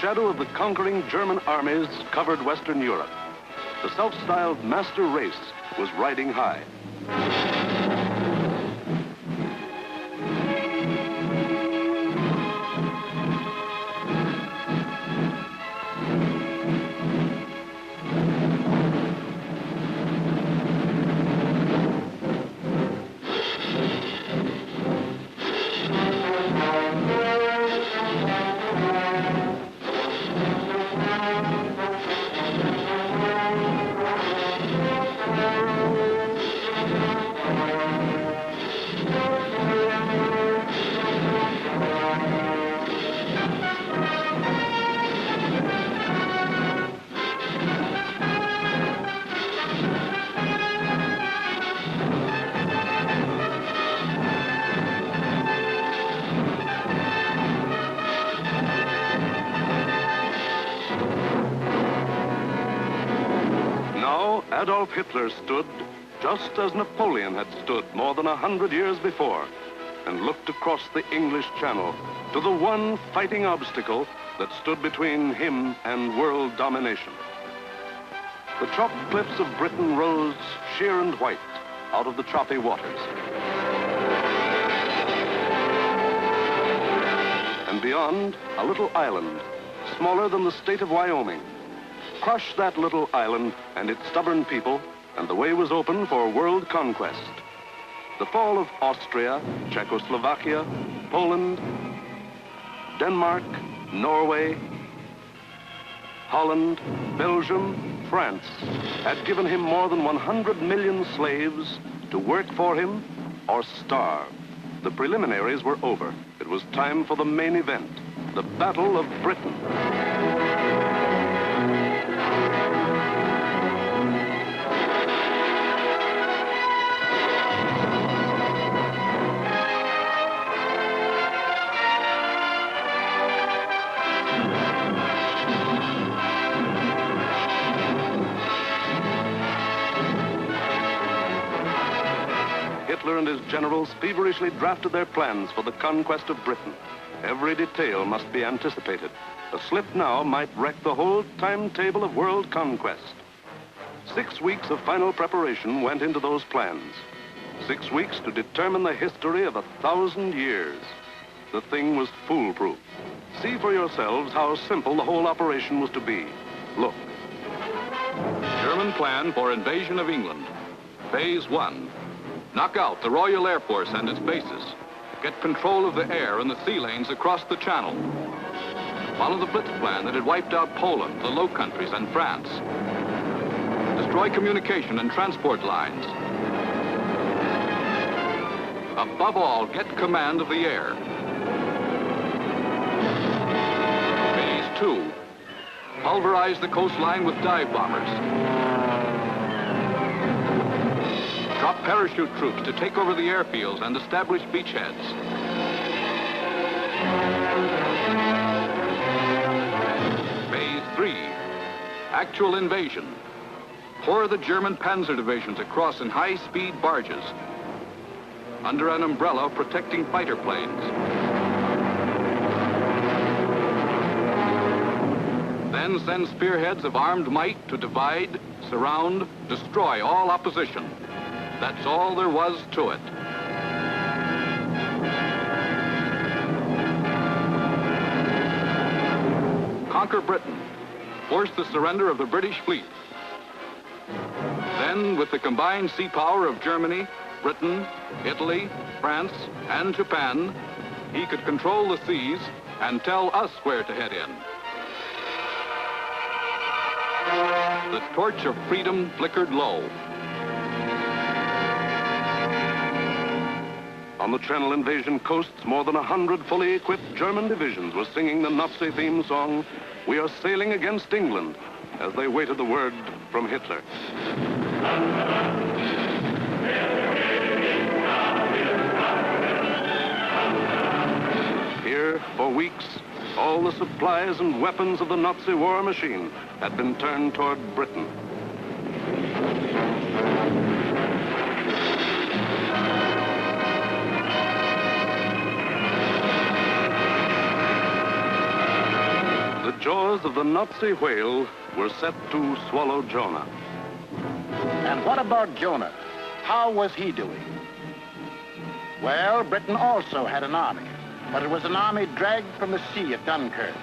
shadow of the conquering German armies covered Western Europe. The self-styled master race was riding high. Adolf Hitler stood just as Napoleon had stood more than 100 years before, and looked across the English Channel to the one fighting obstacle that stood between him and world domination. The chalk cliffs of Britain rose sheer and white out of the choppy waters. And beyond, a little island, smaller than the state of Wyoming. Crush that little island and its stubborn people, and the way was open for world conquest. The fall of Austria, Czechoslovakia, Poland, Denmark, Norway, Holland, Belgium, France had given him more than 100 million slaves to work for him or starve. The preliminaries were over. It was time for the main event, the Battle of Britain. Hitler and his generals feverishly drafted their plans for the conquest of Britain. Every detail must be anticipated. A slip now might wreck the whole timetable of world conquest. 6 weeks of final preparation went into those plans. 6 weeks to determine the history of 1,000 years. The thing was foolproof. See for yourselves how simple the whole operation was to be. Look. German plan for invasion of England. Phase 1. Knock out the Royal Air Force and its bases. Get control of the air and the sea lanes across the channel. Follow the Blitz plan that had wiped out Poland, the Low Countries, and France. Destroy communication and transport lines. Above all, get command of the air. Phase 2. Pulverize the coastline with dive bombers. Drop parachute troops to take over the airfields and establish beachheads. Phase 3. Actual invasion. Pour the German panzer divisions across in high-speed barges under an umbrella protecting fighter planes. Then send spearheads of armed might to divide, surround, destroy all opposition. That's all there was to it. Conquer Britain. Force the surrender of the British fleet. Then, with the combined sea power of Germany, Britain, Italy, France, and Japan, he could control the seas and tell us where to head in. The torch of freedom flickered low. On the Channel invasion coasts, more than 100 fully equipped German divisions were singing the Nazi theme song, "We are sailing against England," as they waited the word from Hitler. Here, for weeks, all the supplies and weapons of the Nazi war machine had been turned toward Britain. The of the Nazi whale were set to swallow Jonah. And what about Jonah? How was he doing? Well, Britain also had an army, but it was an army dragged from the sea at Dunkirk.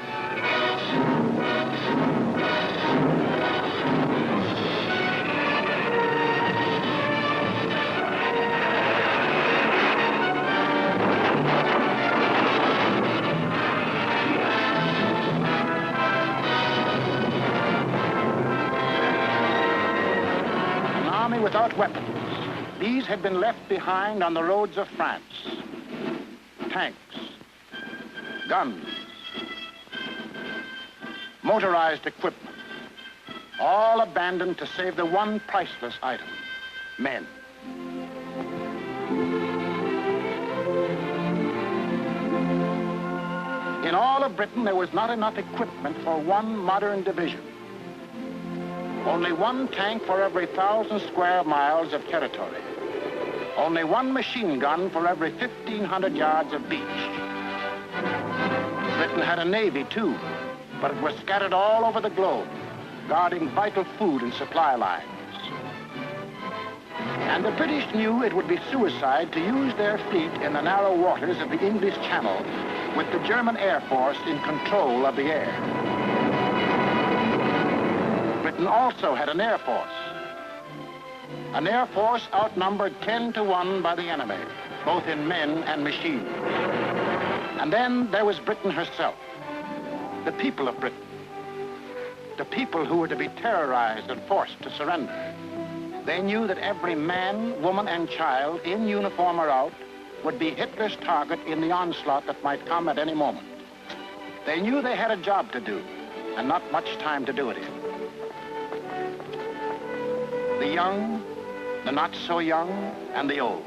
Without weapons. These had been left behind on the roads of France. Tanks, guns, motorized equipment, all abandoned to save the one priceless item, men. In all of Britain, there was not enough equipment for one modern division. Only one tank for every 1,000 square miles of territory. Only one machine gun for every 1,500 yards of beach. Britain had a navy, too, but it was scattered all over the globe, guarding vital food and supply lines. And the British knew it would be suicide to use their fleet in the narrow waters of the English Channel with the German Air Force in control of the air. Britain also had an air force. An air force outnumbered 10 to 1 by the enemy, both in men and machines. And then there was Britain herself, the people of Britain, the people who were to be terrorized and forced to surrender. They knew that every man, woman, and child, in uniform or out, would be Hitler's target in the onslaught that might come at any moment. They knew they had a job to do, and not much time to do it in. The young, the not so young, and the old.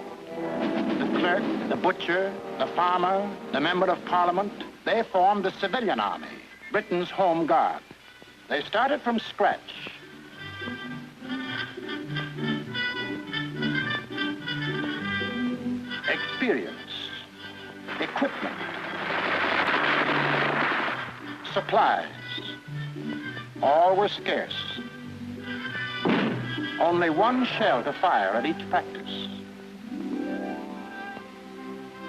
The clerk, the butcher, the farmer, the member of parliament, they formed the civilian army, Britain's home guard. They started from scratch. Experience, equipment, supplies, all were scarce. Only one shell to fire at each practice.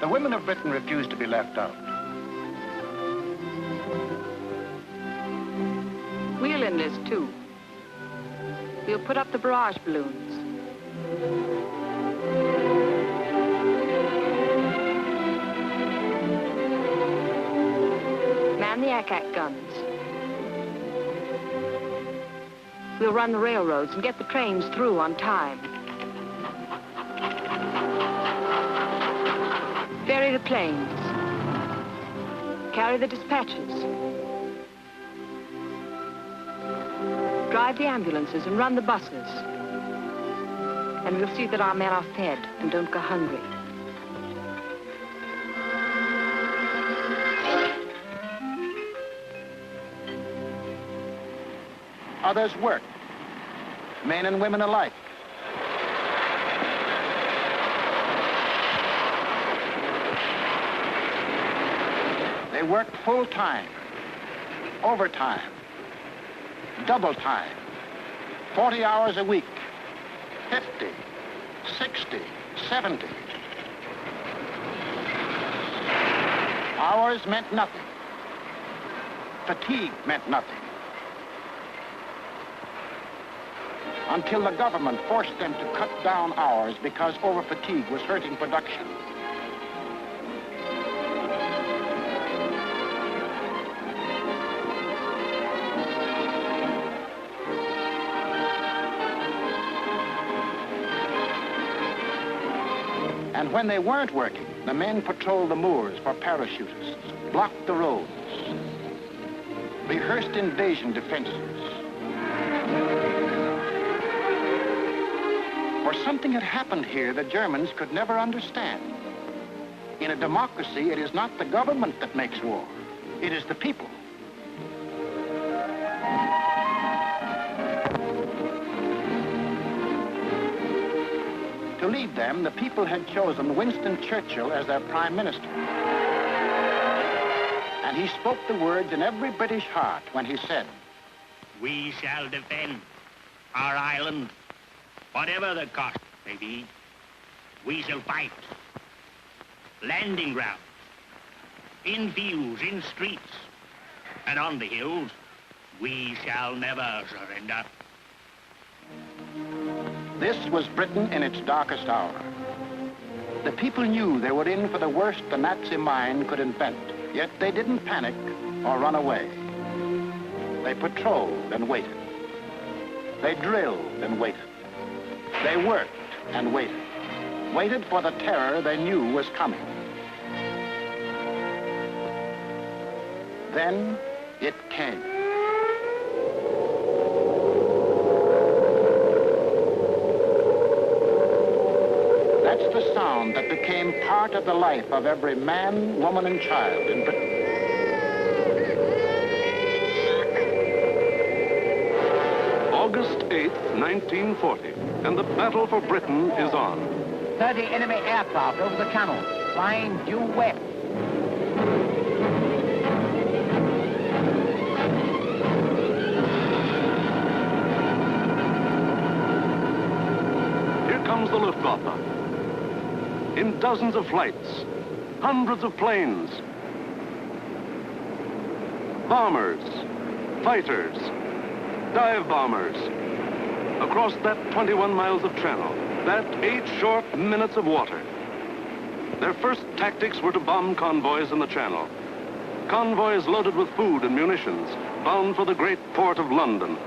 The women of Britain refused to be left out. We'll enlist too. We'll put up the barrage balloons. Man the ack-ack guns. We'll run the railroads and get the trains through on time. Ferry the planes. Carry the dispatches. Drive the ambulances and run the buses. And we'll see that our men are fed and don't go hungry. Others worked, men and women alike. They worked full time, overtime, double time, 40 hours a week, 50, 60, 70. Hours meant nothing. Fatigue meant nothing. Until the government forced them to cut down hours because overfatigue was hurting production. And when they weren't working, the men patrolled the moors for parachutists, blocked the roads, rehearsed invasion defenses. For something had happened here the Germans could never understand. In a democracy, it is not the government that makes war. It is the people. To lead them, the people had chosen Winston Churchill as their prime minister. And he spoke the words in every British heart when he said, "We shall defend our island, whatever the cost may be. We shall fight. Landing ground, in fields, in streets, and on the hills, we shall never surrender." This was Britain in its darkest hour. The people knew they were in for the worst the Nazi mind could invent, yet they didn't panic or run away. They patrolled and waited. They drilled and waited. They worked and waited. Waited for the terror they knew was coming. Then it came. That's the sound that became part of the life of every man, woman, and child in Britain. August 8th, 1940, and the battle for Britain is on. 30 enemy aircraft over the channel, flying due west. Here comes the Luftwaffe. In dozens of flights, hundreds of planes, bombers, fighters, dive bombers, across that 21 miles of channel, that 8 short minutes of water. Their first tactics were to bomb convoys in the channel. Convoys loaded with food and munitions, bound for the great port of London.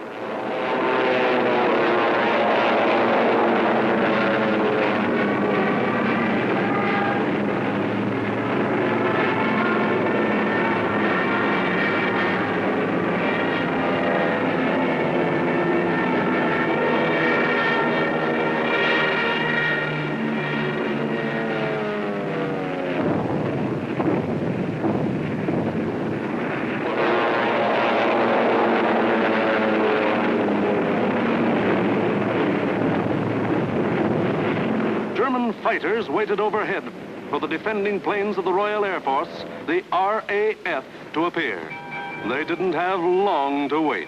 German fighters waited overhead for the defending planes of the Royal Air Force, the RAF, to appear. They didn't have long to wait.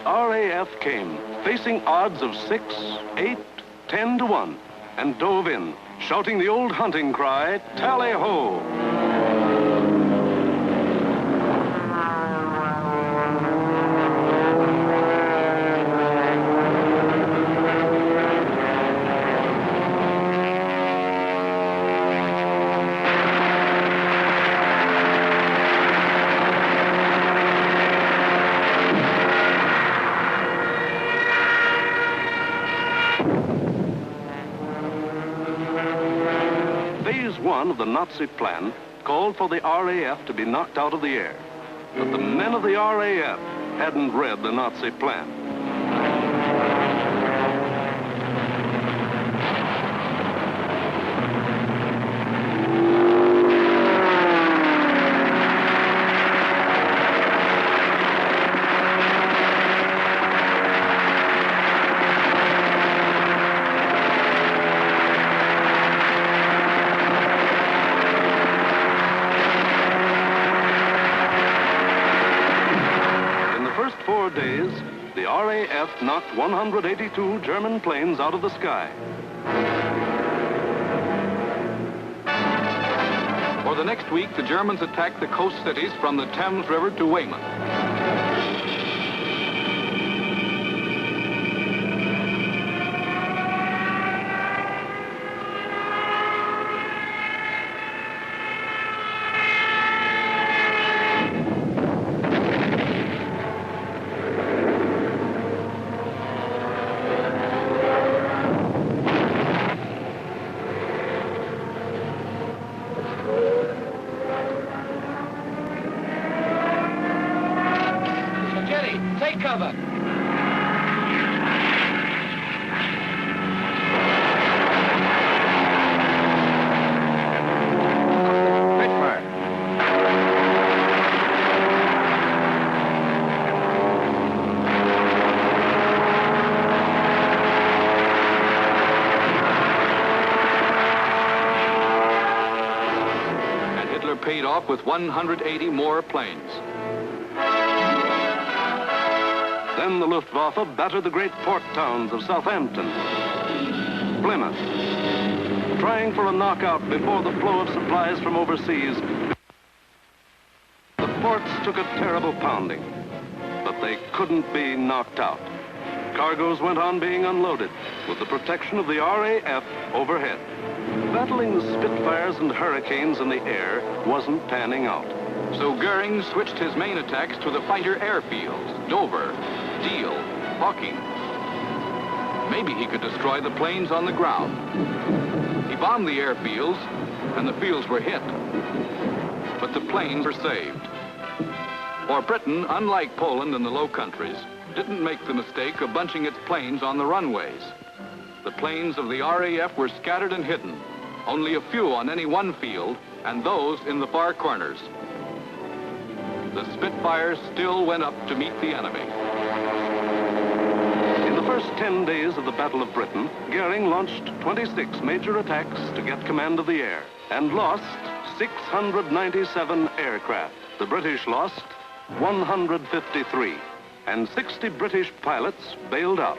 RAF came, facing odds of 6, 8, 10 to 1, and dove in, shouting the old hunting cry, "Tally-ho!" Phase 1 of the Nazi plan called for the RAF to be knocked out of the air. But the men of the RAF hadn't read the Nazi plan. First 4 days, the RAF knocked 182 German planes out of the sky. For the next week, the Germans attacked the coast cities from the Thames River to Weymouth. paid off with 180 more planes. Then the Luftwaffe battered the great port towns of Southampton, Plymouth, trying for a knockout before the flow of supplies from overseas. The ports took a terrible pounding, but they couldn't be knocked out. Cargoes went on being unloaded with the protection of the RAF overhead. Battling the Spitfires and Hurricanes in the air wasn't panning out. So Goering switched his main attacks to the fighter airfields, Dover, Deal, Hawking. Maybe he could destroy the planes on the ground. He bombed the airfields, and the fields were hit. But the planes were saved. For Britain, unlike Poland and the Low Countries, didn't make the mistake of bunching its planes on the runways. The planes of the RAF were scattered and hidden, only a few on any one field, and those in the far corners. The Spitfires still went up to meet the enemy. In the first 10 days of the Battle of Britain, Goering launched 26 major attacks to get command of the air and lost 697 aircraft. The British lost 153, and 60 British pilots bailed out.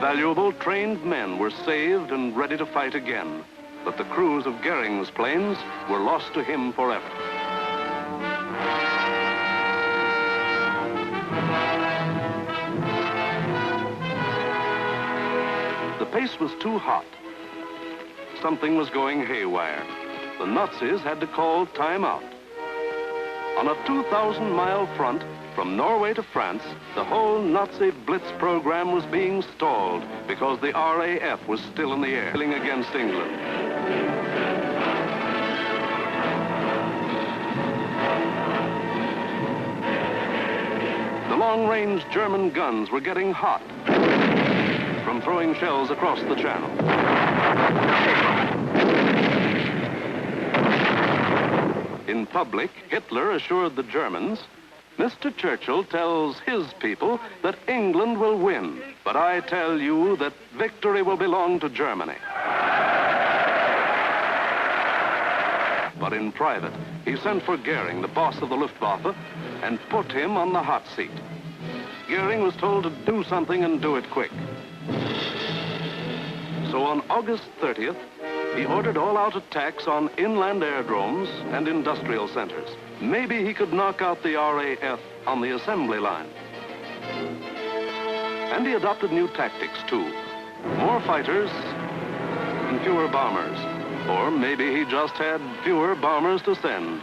Valuable trained men were saved and ready to fight again, but the crews of Goering's planes were lost to him forever. The pace was too hot. Something was going haywire. The Nazis had to call time out. On a 2,000-mile front, from Norway to France, the whole Nazi Blitz program was being stalled because the RAF was still in the air, fighting against England. The long-range German guns were getting hot from throwing shells across the channel. In public, Hitler assured the Germans, "Mr. Churchill tells his people that England will win, but I tell you that victory will belong to Germany." But in private, he sent for Goering, the boss of the Luftwaffe, and put him on the hot seat. Goering was told to do something and do it quick. So on August 30th, he ordered all-out attacks on inland aerodromes and industrial centers. Maybe he could knock out the RAF on the assembly line. And he adopted new tactics, too. More fighters and fewer bombers. Or maybe he just had fewer bombers to send.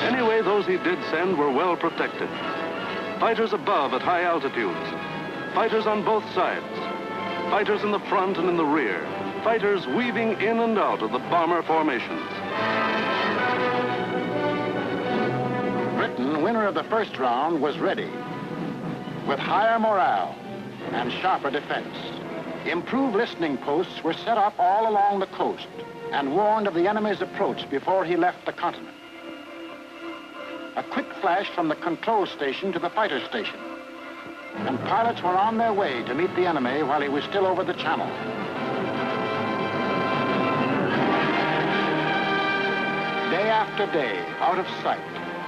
Anyway, those he did send were well protected. Fighters above at high altitudes. Fighters on both sides. Fighters in the front and in the rear. Fighters weaving in and out of the bomber formations. Britain, winner of the first round, was ready. With higher morale and sharper defense. Improved listening posts were set up all along the coast and warned of the enemy's approach before he left the continent. A quick flash from the control station to the fighter station. And pilots were on their way to meet the enemy while he was still over the channel. Day after day, out of sight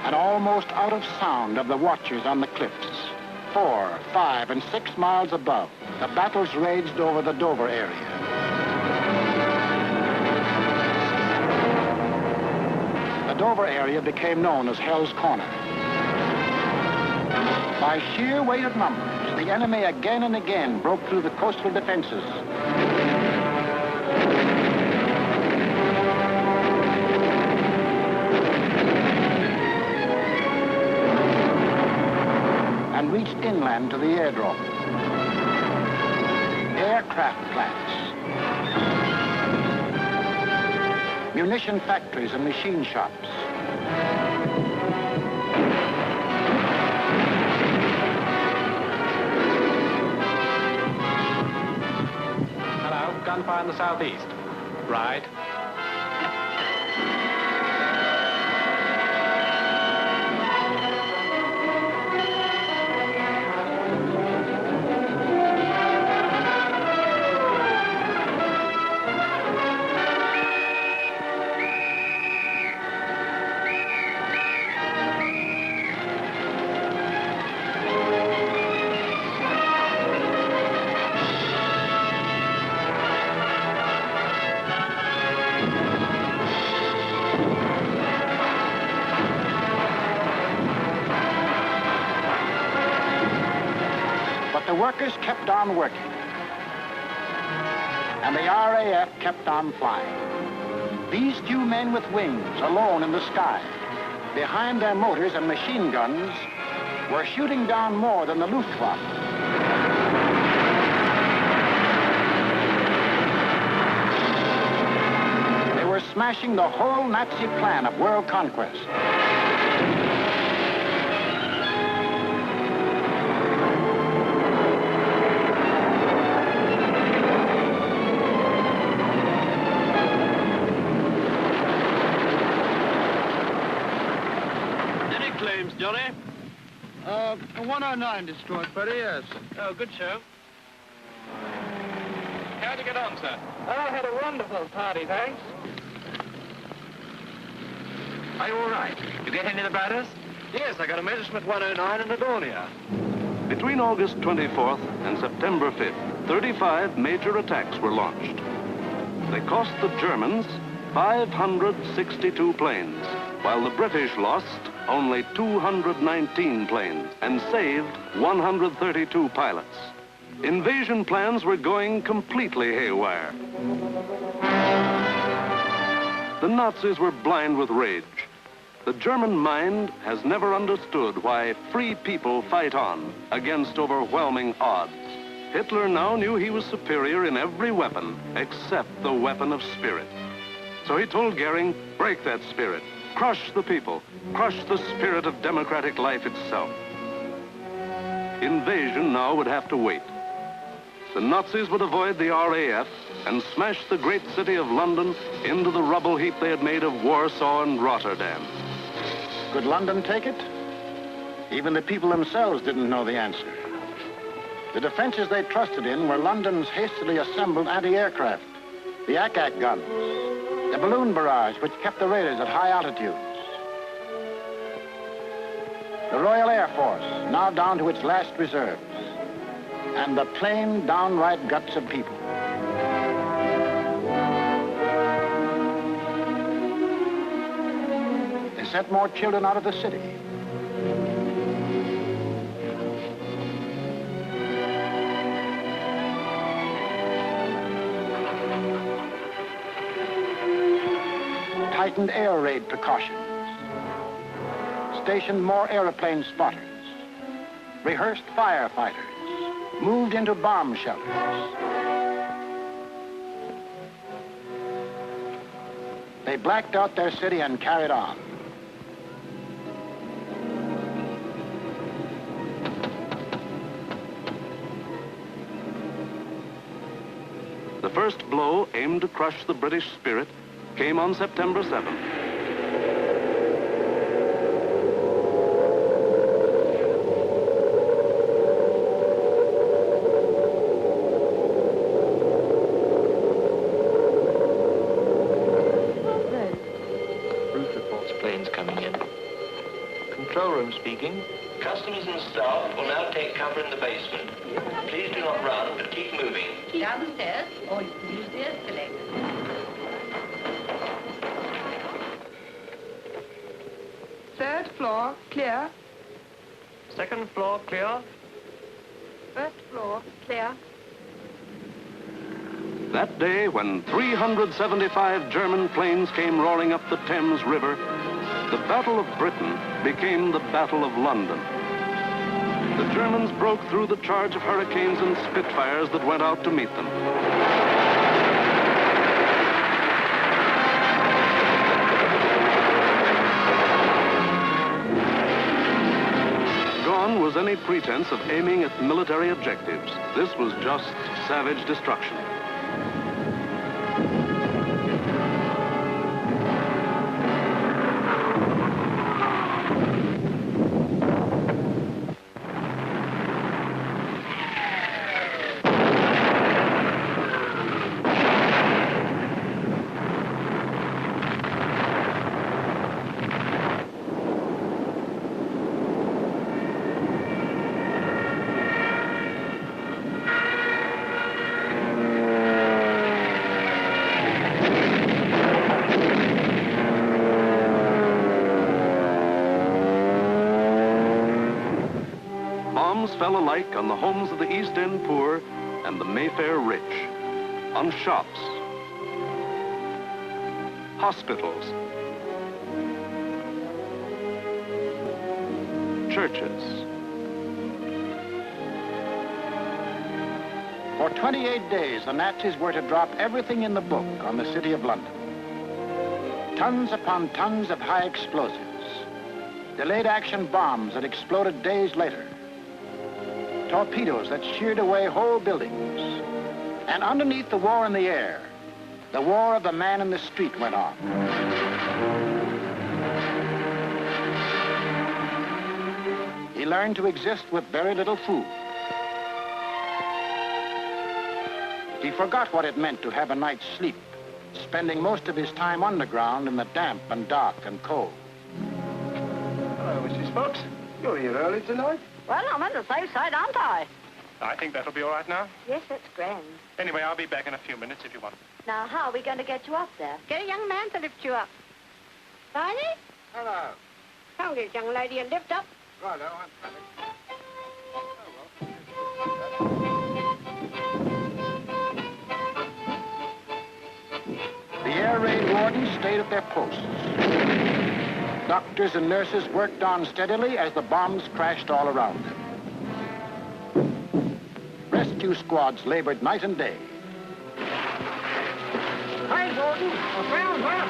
and almost out of sound of the watchers on the cliffs, 4, 5, and 6 miles above, the battles raged over the Dover area. The Dover area became known as Hell's Corner. By sheer weight of numbers, the enemy again and again broke through the coastal defenses. And reached inland to the airdrome. Aircraft plants. munition factories and machine shops. Hello, gunfire in the southeast. Right. The workers kept on working, and the RAF kept on flying. These few men with wings, alone in the sky, behind their motors and machine guns, were shooting down more than the Luftwaffe. They were smashing the whole Nazi plan of world conquest. Johnny? 109 destroyed, Freddie, yes. Oh, good show. How'd you get on, sir? I had a wonderful party, thanks. Are you all right? You get any of the batters? Yes, I got a Messerschmitt 109 in Adonia. Between August 24th and September 5th, 35 major attacks were launched. They cost the Germans 562 planes, while the British lost only 219 planes and saved 132 pilots. Invasion plans were going completely haywire. The Nazis were blind with rage. The German mind has never understood why free people fight on against overwhelming odds. Hitler now knew he was superior in every weapon except the weapon of spirit. So he told Goering, break that spirit. Crush the people. Crush the spirit of democratic life itself. Invasion now would have to wait. The Nazis would avoid the RAF and smash the great city of London into the rubble heap they had made of Warsaw and Rotterdam. Could London take it? Even the people themselves didn't know the answer. The defenses they trusted in were London's hastily assembled anti-aircraft, the Ack-Ack guns, the balloon barrage which kept the raiders at high altitudes. The Royal Air Force, now down to its last reserves, and the plain, downright guts of people. They sent more children out of the city. Tightened air raid precautions, stationed more airplane spotters, rehearsed firefighters, moved into bomb shelters. They blacked out their city and carried on. The first blow aimed to crush the British spirit came on September 7th. Roof reports planes coming in. Control room speaking. Customers and staff will now take cover in the basement. Please do not run, but keep moving. Down the stairs, or you can use the escalator. Third floor, clear. Second floor clear. First floor, clear. That day, when 375 German planes came roaring up the Thames River, the Battle of Britain became the Battle of London. The Germans broke through the charge of Hurricanes and Spitfires that went out to meet them. Gone was any pretense of aiming at military objectives. This was just savage destruction. Bombs fell alike on the homes of the East End poor and the Mayfair rich, on shops, hospitals, churches. For 28 days, the Nazis were to drop everything in the book on the city of London. Tons upon tons of high explosives, delayed action bombs that exploded days later, torpedoes that sheared away whole buildings. And underneath the war in the air, the war of the man in the street went on. He learned to exist with very little food. He forgot what it meant to have a night's sleep, spending most of his time underground in the damp and dark and cold. Hello, Mrs. Fox. You're here early tonight. Well, I'm on the safe side, aren't I? I think that'll be all right now. Yes, that's grand. Anyway, I'll be back in a few minutes if you want. Now, how are we going to get you up there? Get a young man to lift you up. Barney? Hello. Tell this young lady to lift up. Righto, I'm coming. The air raid wardens stayed at their posts. Doctors and nurses worked on steadily as the bombs crashed all around them. Rescue squads labored night and day. Hi, Gordon. The ground's up.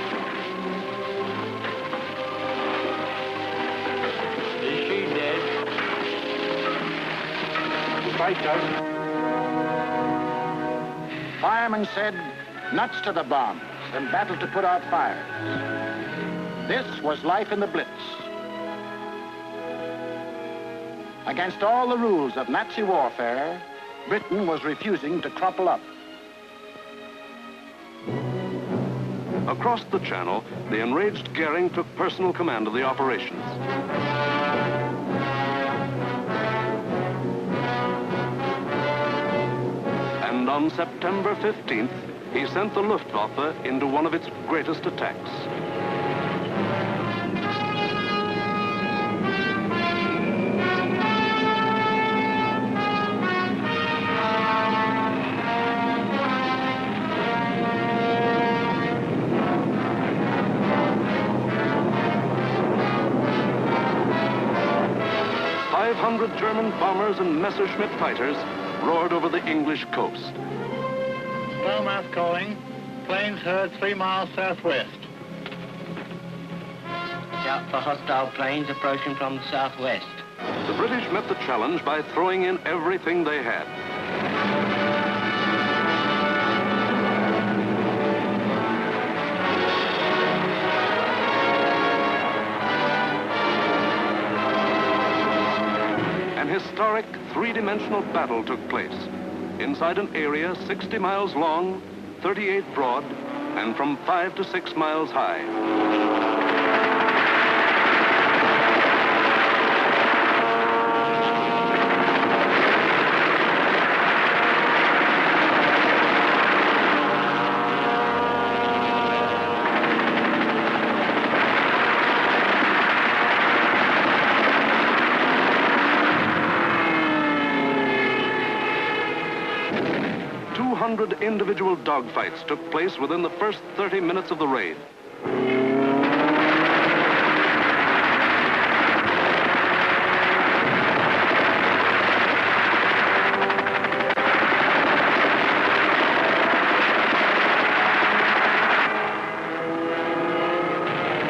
Is she dead? Right, Doug. Firemen said, nuts to the bombs and battled to put out fires. This was life in the Blitz. Against all the rules of Nazi warfare, Britain was refusing to crumple up. Across the Channel, the enraged Goering took personal command of the operations. And on September 15th, he sent the Luftwaffe into one of its greatest attacks. German bombers and Messerschmitt fighters roared over the English coast. Stormouth calling. Planes heard 3 miles southwest. Shout for hostile planes approaching from the southwest. The British met the challenge by throwing in everything they had. Historic three-dimensional battle took place inside an area 60 miles long, 38 broad, and from 5 to 6 miles high. 200 individual dogfights took place within the first 30 minutes of the raid.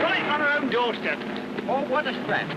Right on our own doorstep. Oh, what a scrap.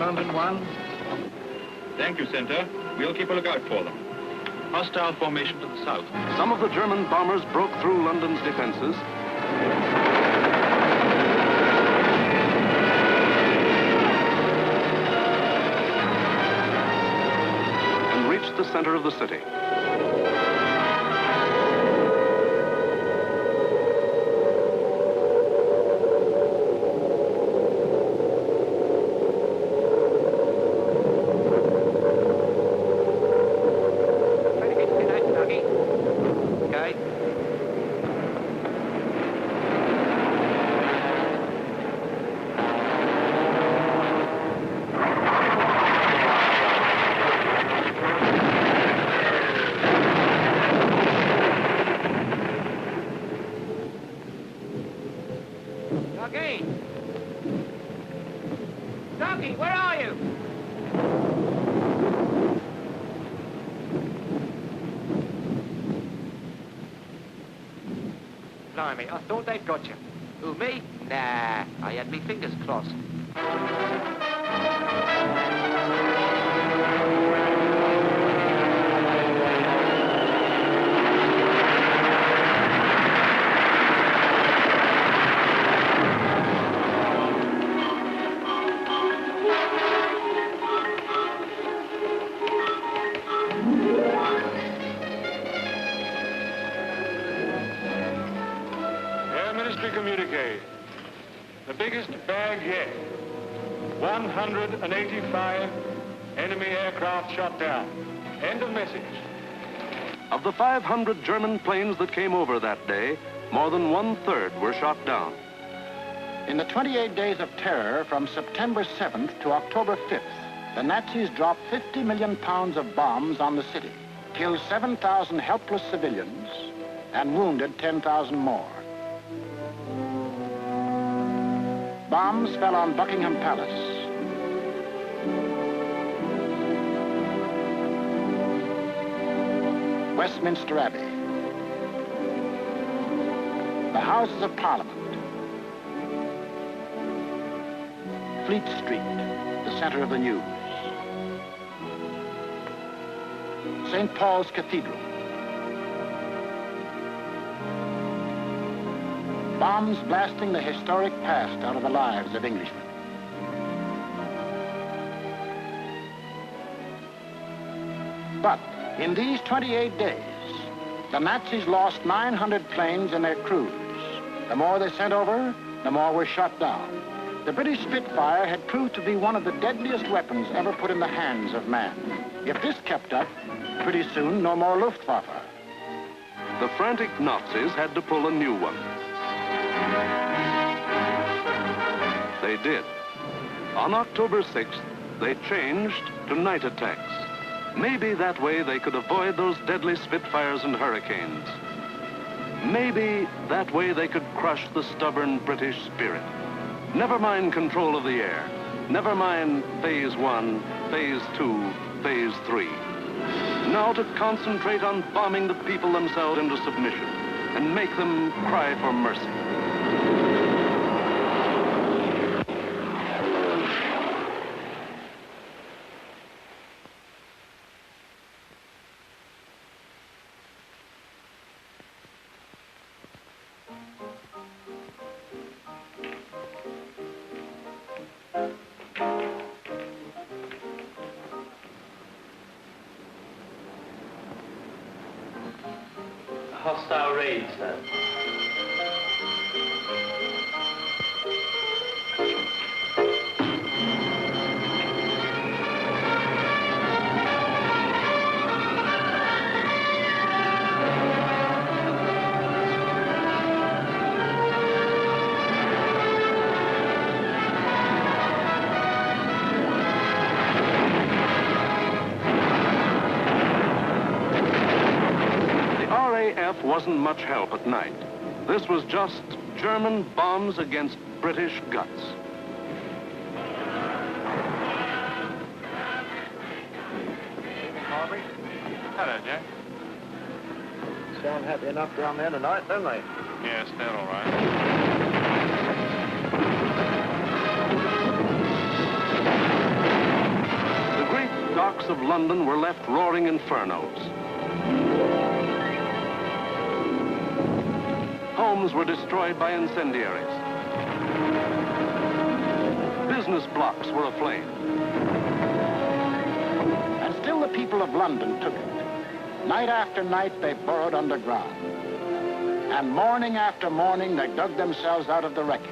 London 1. Thank you, Center. We'll keep a lookout for them. Hostile formation to the south. Some of the German bombers broke through London's defenses and reached the center of the city. Ducky, where are you? Blimey, I thought they'd got you. Who, me? Nah, I had me fingers crossed. Communique. The biggest bag yet. 185 enemy aircraft shot down. End of message. Of the 500 German planes that came over that day, more than 1/3 were shot down. In the 28 days of terror from September 7th to October 5th, the Nazis dropped 50 million pounds of bombs on the city, killed 7,000 helpless civilians, and wounded 10,000 more. Bombs fell on Buckingham Palace, Westminster Abbey, the Houses of Parliament, Fleet Street, the center of the news, St. Paul's Cathedral. Bombs blasting the historic past out of the lives of Englishmen. But in these 28 days, the Nazis lost 900 planes and their crews. The more they sent over, the more were shot down. The British Spitfire had proved to be one of the deadliest weapons ever put in the hands of man. If this kept up, pretty soon no more Luftwaffe. The frantic Nazis had to pull a new one. They did. On October 6th, they changed to night attacks. Maybe that way they could avoid those deadly Spitfires and Hurricanes. Maybe that way they could crush the stubborn British spirit. Never mind control of the air. Never mind Phase 1, Phase 2, Phase 3. Now to concentrate on bombing the people themselves into submission and make them cry for mercy. Hostile raids, then. Wasn't much help at night. This was just German bombs against British guts. Harvey? Hello, Jack. Sound happy enough down there tonight, don't they? Yes, they're all right. London were left roaring infernos. Homes were destroyed by incendiaries. Business blocks were aflame. And still the people of London took it. Night after night, they burrowed underground. And morning after morning, they dug themselves out of the wreckage.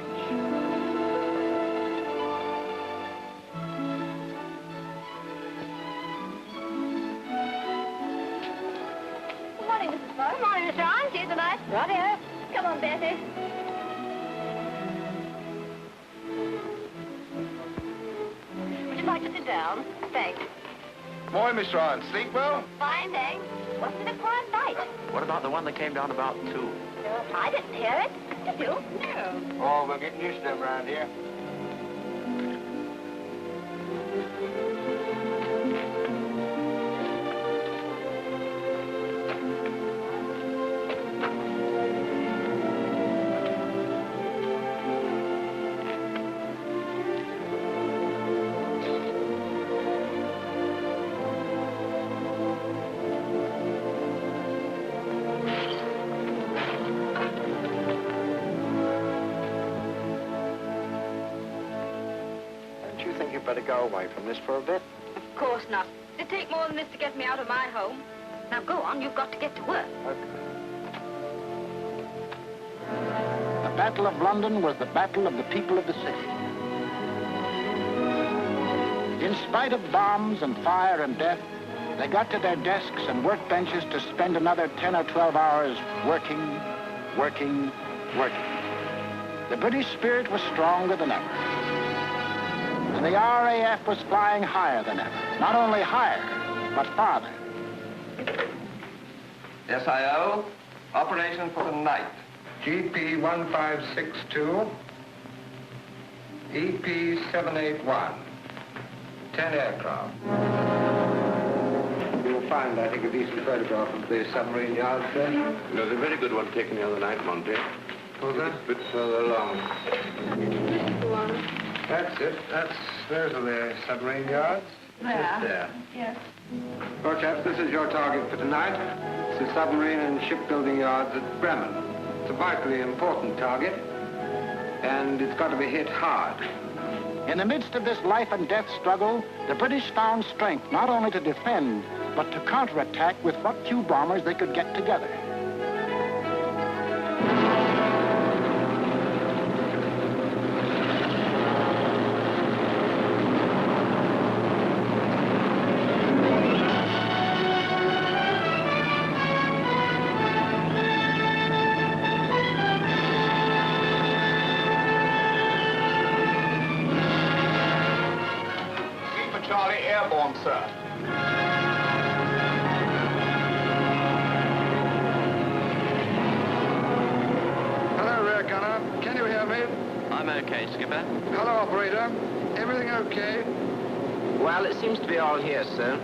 Good morning, Mrs. Ford. Good morning, Mr. John. See you tonight. Right here. Come on, Bessie. Would you like to sit down? Thanks. Morning, Miss Ryan. Sleep well? Fine, thanks. Wasn't it a quiet night? What about the one that came down about 2? I didn't hear it. Did you? No. Oh, we're getting used to them around here. Better go away from this for a bit. Of course not. It'd take more than this to get me out of my home. Now go on, you've got to get to work. Okay. The Battle of London was the battle of the people of the city. In spite of bombs and fire and death, they got to their desks and workbenches to spend another 10 or 12 hours working, working, working. The British spirit was stronger than ever. And the RAF was flying higher than ever. Not only higher, but farther. SIO, operation for the night. GP 1562, EP 781. 10 aircraft. You'll find, I think, a decent photograph of the submarine yard, sir. There's a very good one taken the other night, Monty. Was that? A bit further along. That's it. Those are the submarine yards. Just there. Yes. Well, chaps, this is your target for tonight. It's the submarine and shipbuilding yards at Bremen. It's a vitally important target, and it's got to be hit hard. In the midst of this life and death struggle, the British found strength not only to defend, but to counterattack with what few bombers they could get together. Charlie airborne, sir. Hello, rear gunner. Can you hear me? I'm okay, Skipper. Hello, operator. Everything okay? Well, it seems to be all here, sir.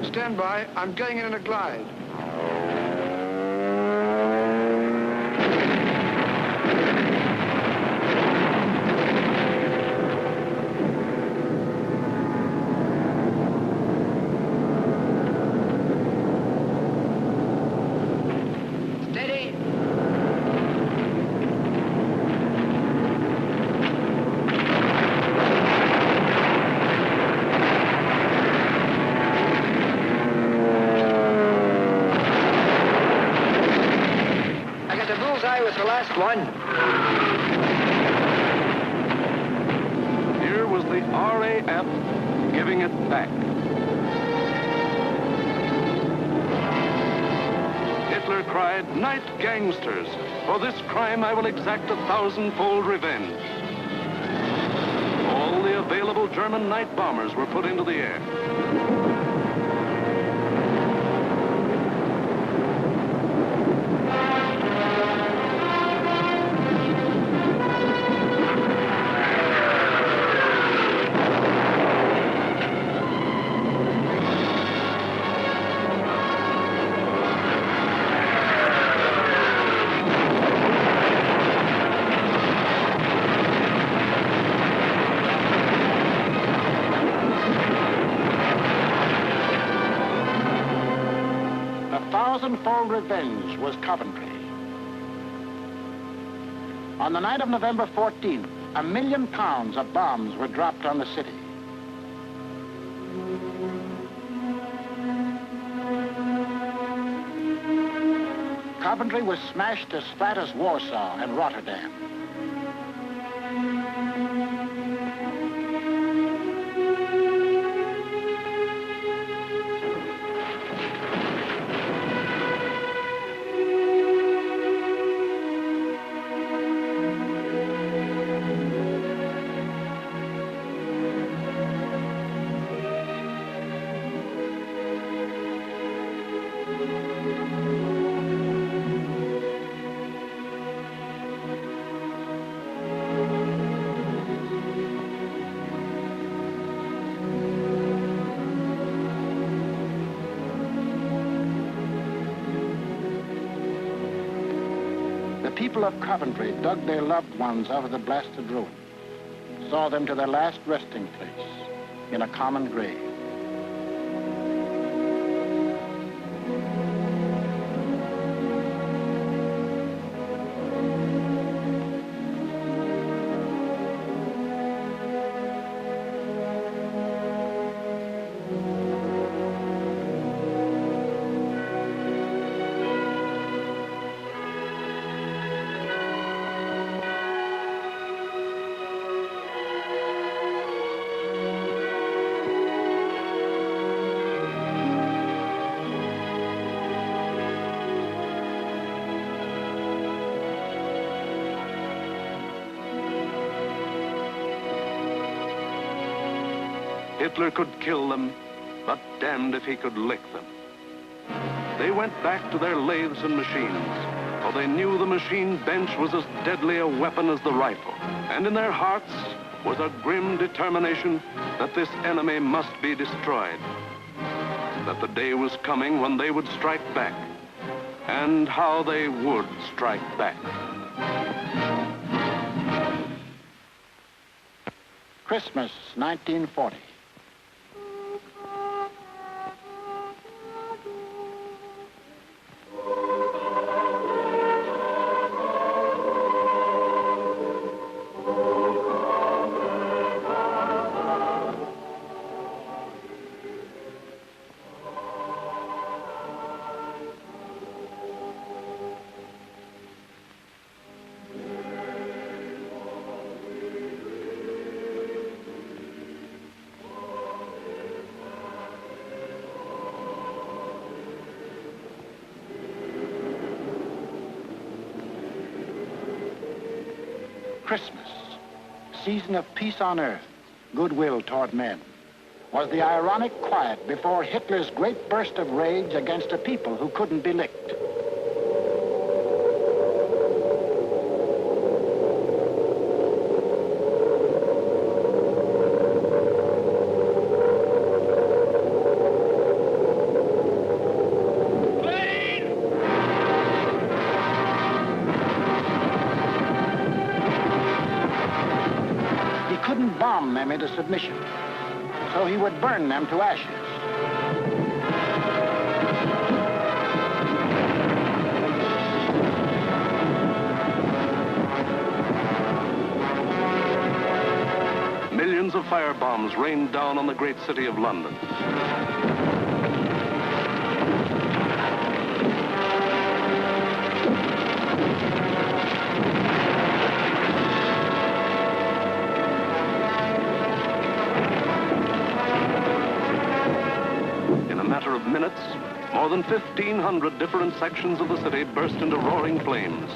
Stand by. I'm going in a glide. Steady. Was the last one. Here was the RAF giving it back. Hitler cried, "Night gangsters! For this crime I will exact 1,000-fold revenge." All the available German night bombers were put into the air. Thousand-fold revenge was Coventry. On the night of November 14th, £1 million of bombs were dropped on the city. Coventry was smashed as flat as Warsaw and Rotterdam. The people of Coventry dug their loved ones out of the blasted ruin, saw them to their last resting place in a common grave. Hitler could kill them, but damned if he could lick them. They went back to their lathes and machines, for they knew the machine bench was as deadly a weapon as the rifle. And in their hearts was a grim determination that this enemy must be destroyed. That the day was coming when they would strike back, and how they would strike back. Christmas, 1940. Christmas, season of peace on earth, goodwill toward men, was the ironic quiet before Hitler's great burst of rage against a people who couldn't be licked. Bomb them into submission, so he would burn them to ashes. Millions of firebombs rained down on the great city of London. In a matter of minutes, More than 1,500 different sections of the city burst into roaring flames.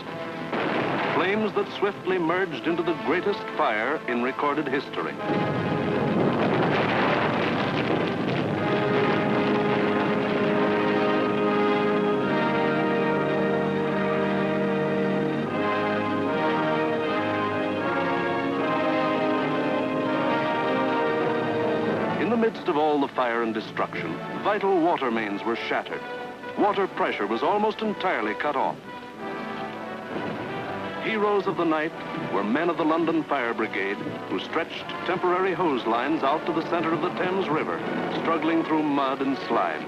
Flames that swiftly merged into the greatest fire in recorded history. In the midst of all the fire and destruction, vital water mains were shattered. Water pressure was almost entirely cut off. Heroes of the night were men of the London Fire Brigade who stretched temporary hose lines out to the center of the Thames River, struggling through mud and slime.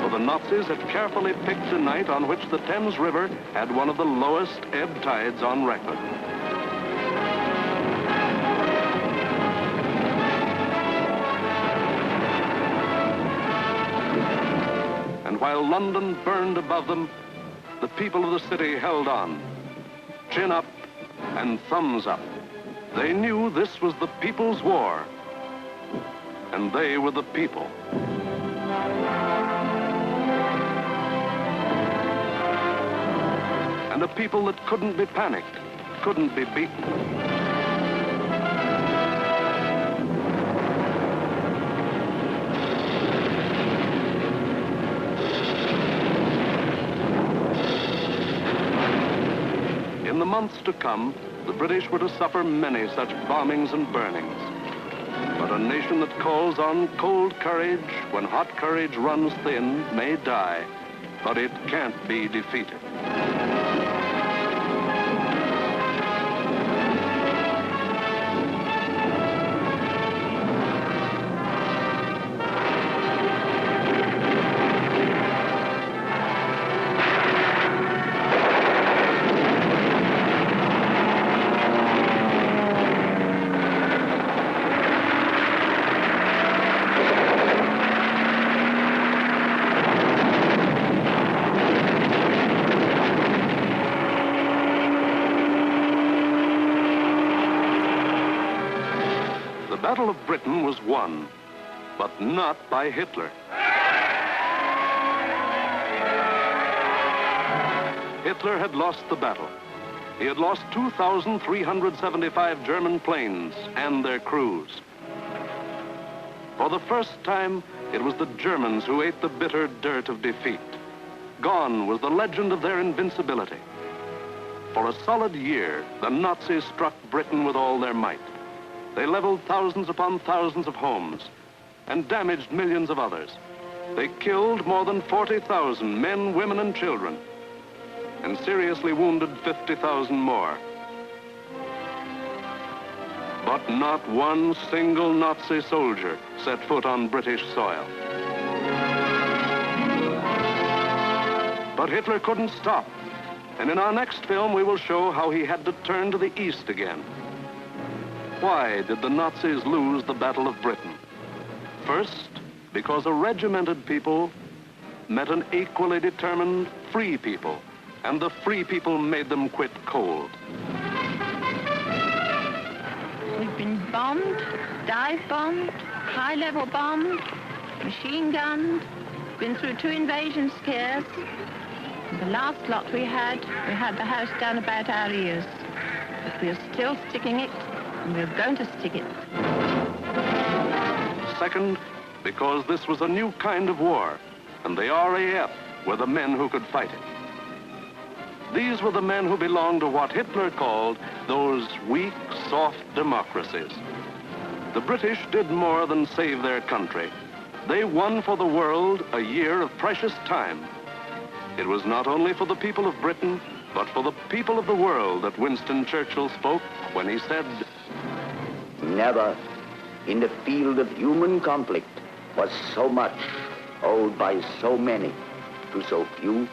For the Nazis had carefully picked a night on which the Thames River had one of the lowest ebb tides on record. And while London burned above them, the people of the city held on. Chin up and thumbs up. They knew this was the people's war, and they were the people. And a people that couldn't be panicked, couldn't be beaten. In the months to come, the British were to suffer many such bombings and burnings. But a nation that calls on cold courage when hot courage runs thin may die, but it can't be defeated. The Battle of Britain was won, but not by Hitler. Hitler had lost the battle. He had lost 2,375 German planes and their crews. For the first time, it was the Germans who ate the bitter dirt of defeat. Gone was the legend of their invincibility. For a solid year, the Nazis struck Britain with all their might. They leveled thousands upon thousands of homes and damaged millions of others. They killed more than 40,000 men, women, and children, and seriously wounded 50,000 more. But not one single Nazi soldier set foot on British soil. But Hitler couldn't stop, and in our next film we will show how he had to turn to the east again. Why did the Nazis lose the Battle of Britain? First, because a regimented people met an equally determined free people, and the free people made them quit cold. We've been bombed, dive bombed, high-level bombed, machine gunned, been through 2 invasion scares. The last lot we had the house down about our ears. But we're still sticking it, and we're going to stick it. Second, because this was a new kind of war, and the RAF were the men who could fight it. These were the men who belonged to what Hitler called those weak, soft democracies. The British did more than save their country. They won for the world a year of precious time. It was not only for the people of Britain, but for the people of the world that Winston Churchill spoke when he said, "Never in the field of human conflict was so much owed by so many to so few."